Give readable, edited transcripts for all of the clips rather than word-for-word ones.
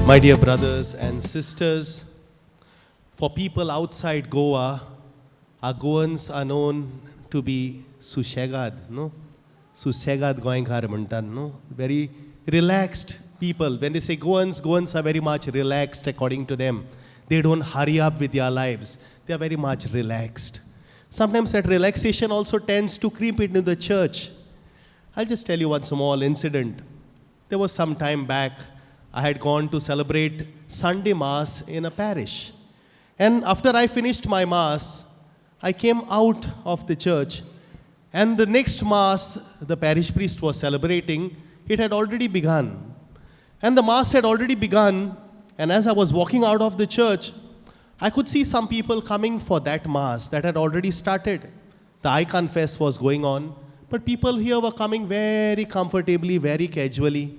My dear brothers and sisters, for people outside Goa, our Goans are known to be Sushegad, no? Sushegad goinghar muntan, no? Very relaxed people. When they say Goans, Goans are very much relaxed according to them. They don't hurry up with their lives. They are very much relaxed. Sometimes that relaxation also tends to creep into the church. I'll just tell you one small incident. There was some time back, I had gone to celebrate Sunday Mass in a parish. And after I finished my Mass, I came out of the church. And the next Mass, the parish priest was celebrating, it had already begun. And the Mass had already begun. And as I was walking out of the church, I could see some people coming for that Mass that had already started. The I Confess was going on. But people here were coming very comfortably, very casually.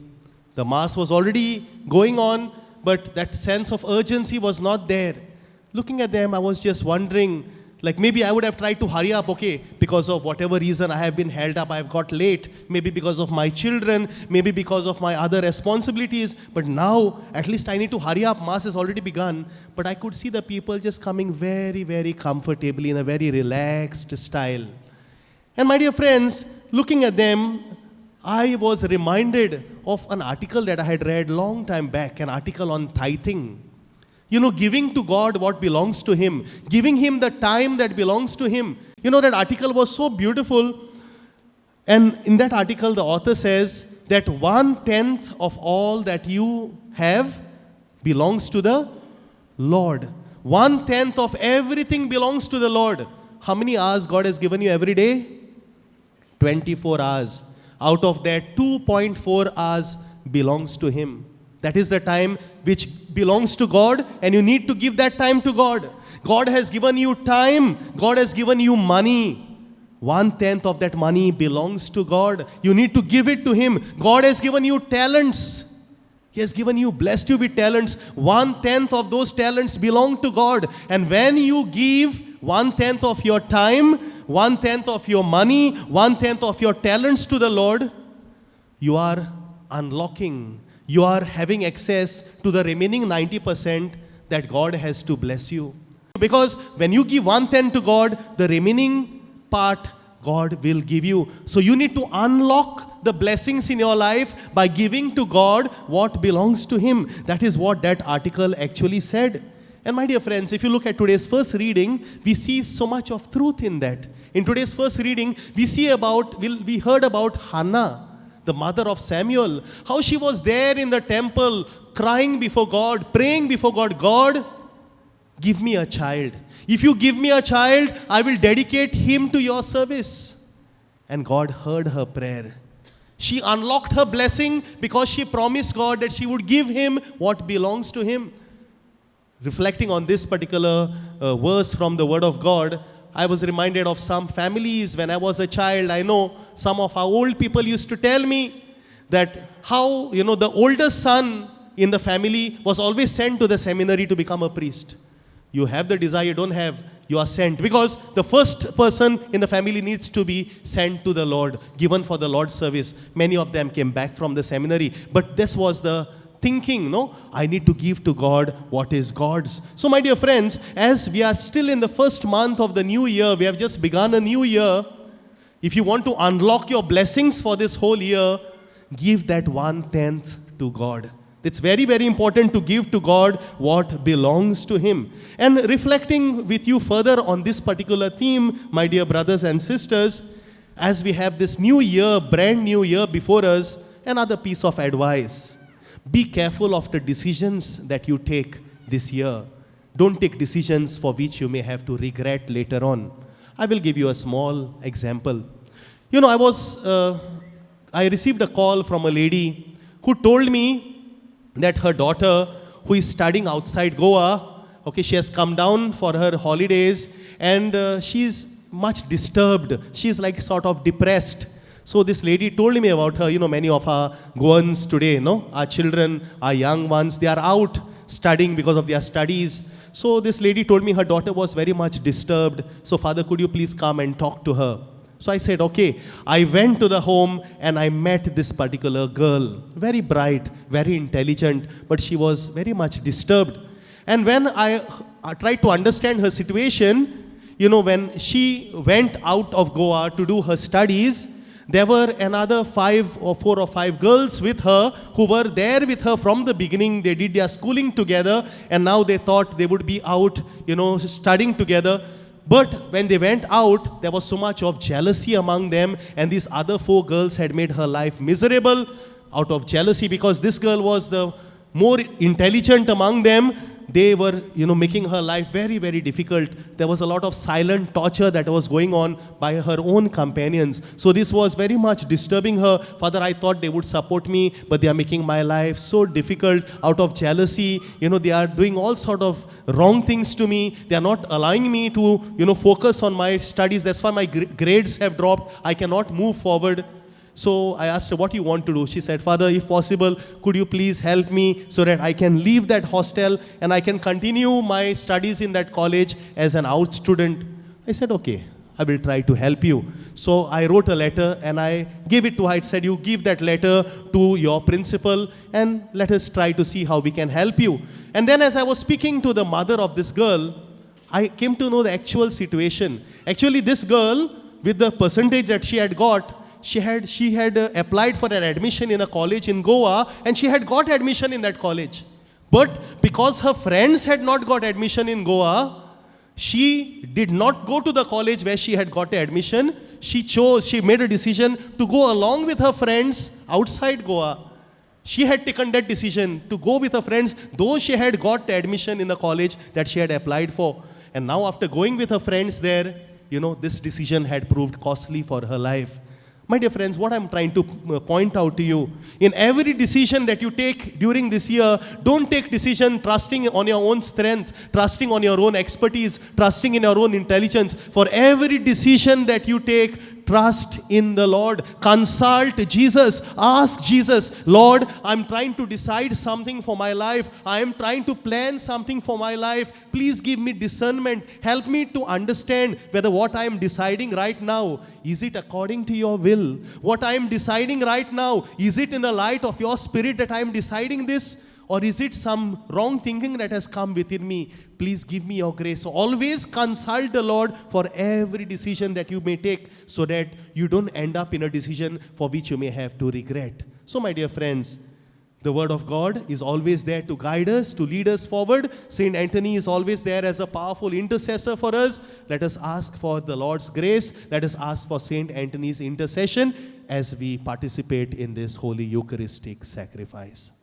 The Mass was already going on, but that sense of urgency was not there. Looking at them, I was just wondering, like maybe I would have tried to hurry up, okay, because of whatever reason I have been held up, I have got late, maybe because of my children, maybe because of my other responsibilities, but now at least I need to hurry up, Mass has already begun. But I could see the people just coming very, very comfortably in a very relaxed style. And my dear friends, looking at them, I was reminded of an article that I had read long time back, an article on tithing. You know, giving to God what belongs to Him, giving Him the time that belongs to Him. You know, that article was so beautiful. And in that article, the author says that 1/10 of all that you have belongs to the Lord. 1/10 of everything belongs to the Lord. How many hours God has given you every day? 24 hours. Out of that, 2.4 hours belongs to Him. That is the time which belongs to God, and you need to give that time to God. God has given you time. God has given you money. 1/10 of that money belongs to God. You need to give it to Him. God has given you talents. He has given you, blessed you with talents. 1/10 of those talents belong to God. And when you give 1/10 of your time, 1/10 of your money, 1/10 of your talents to the Lord, you are unlocking, you are having access to the remaining 90% that God has to bless you. Because when you give 1/10 to God, the remaining part God will give you. So you need to unlock the blessings in your life by giving to God what belongs to Him. That is what that article actually said. And my dear friends, if you look at today's first reading, we see so much of truth in that. In today's first reading, we heard about Hannah, the mother of Samuel, how she was there in the temple, crying before God, praying before God, God, give me a child. If you give me a child, I will dedicate him to your service. And God heard her prayer. She unlocked her blessing because she promised God that she would give him what belongs to him. Reflecting on this particular verse from the Word of God, I was reminded of some families when I was a child. I know some of our old people used to tell me that how, the oldest son in the family was always sent to the seminary to become a priest. You have the desire, you don't have, you are sent. Because the first person in the family needs to be sent to the Lord, given for the Lord's service. Many of them came back from the seminary. But this was the thinking, I need to give to God what is God's. So my dear friends, as we are still in the first month of the new year, we have just begun a new year. If you want to unlock your blessings for this whole year, give that 1/10 to God. It's very, very important to give to God what belongs to Him. And reflecting with you further on this particular theme, my dear brothers and sisters, as we have this new year, brand new year before us, another piece of advice. Be careful of the decisions that you take this year. Don't take decisions for which you may have to regret later on. I will give you a small example. I received a call from a lady who told me that her daughter, who is studying outside Goa, she has come down for her holidays and she is much disturbed. She is like sort of depressed. So this lady told me about her. Many of our Goans today, our children, our young ones, they are out studying because of their studies. So this lady told me her daughter was very much disturbed. So Father, could you please come and talk to her? So I said, okay. I went to the home and I met this particular girl. Very bright, very intelligent, but she was very much disturbed. And when I tried to understand her situation, when she went out of Goa to do her studies, there were another 4 or 5 girls with her who were there with her from the beginning. They did their schooling together, and now they thought they would be out, studying together. But when they went out, there was so much of jealousy among them, and these other 4 girls had made her life miserable out of jealousy because this girl was the more intelligent among them. They were, making her life very, very difficult. There was a lot of silent torture that was going on by her own companions. So this was very much disturbing her. Father, I thought they would support me, but they are making my life so difficult out of jealousy. They are doing all sort of wrong things to me. They are not allowing me to, focus on my studies. That's why my grades have dropped. I cannot move forward. So I asked her, what do you want to do? She said, Father, if possible, could you please help me so that I can leave that hostel and I can continue my studies in that college as an out student? I said, okay, I will try to help you. So I wrote a letter and I gave it to her. I said, you give that letter to your principal and let us try to see how we can help you. And then as I was speaking to the mother of this girl, I came to know the actual situation. Actually, this girl, with the percentage that she had got, she had applied for an admission in a college in Goa, and she had got admission in that college. But because her friends had not got admission in Goa, she did not go to the college where she had got the admission. She made a decision to go along with her friends outside Goa. She had taken that decision to go with her friends, though she had got the admission in the college that she had applied for. And now after going with her friends there, this decision had proved costly for her life. My dear friends, what I'm trying to point out to you, in every decision that you take during this year, don't take decision trusting on your own strength, trusting on your own expertise, trusting in your own intelligence. For every decision that you take, trust in the Lord. Consult Jesus. Ask Jesus, Lord, I'm trying to decide something for my life. I am trying to plan something for my life. Please give me discernment. Help me to understand whether what I am deciding right now, is it according to your will? What I am deciding right now, is it in the light of your spirit that I am deciding this? Or is it some wrong thinking that has come within me? Please give me your grace. So always consult the Lord for every decision that you may take so that you don't end up in a decision for which you may have to regret. So my dear friends, the Word of God is always there to guide us, to lead us forward. Saint Anthony is always there as a powerful intercessor for us. Let us ask for the Lord's grace. Let us ask for Saint Anthony's intercession as we participate in this holy Eucharistic sacrifice.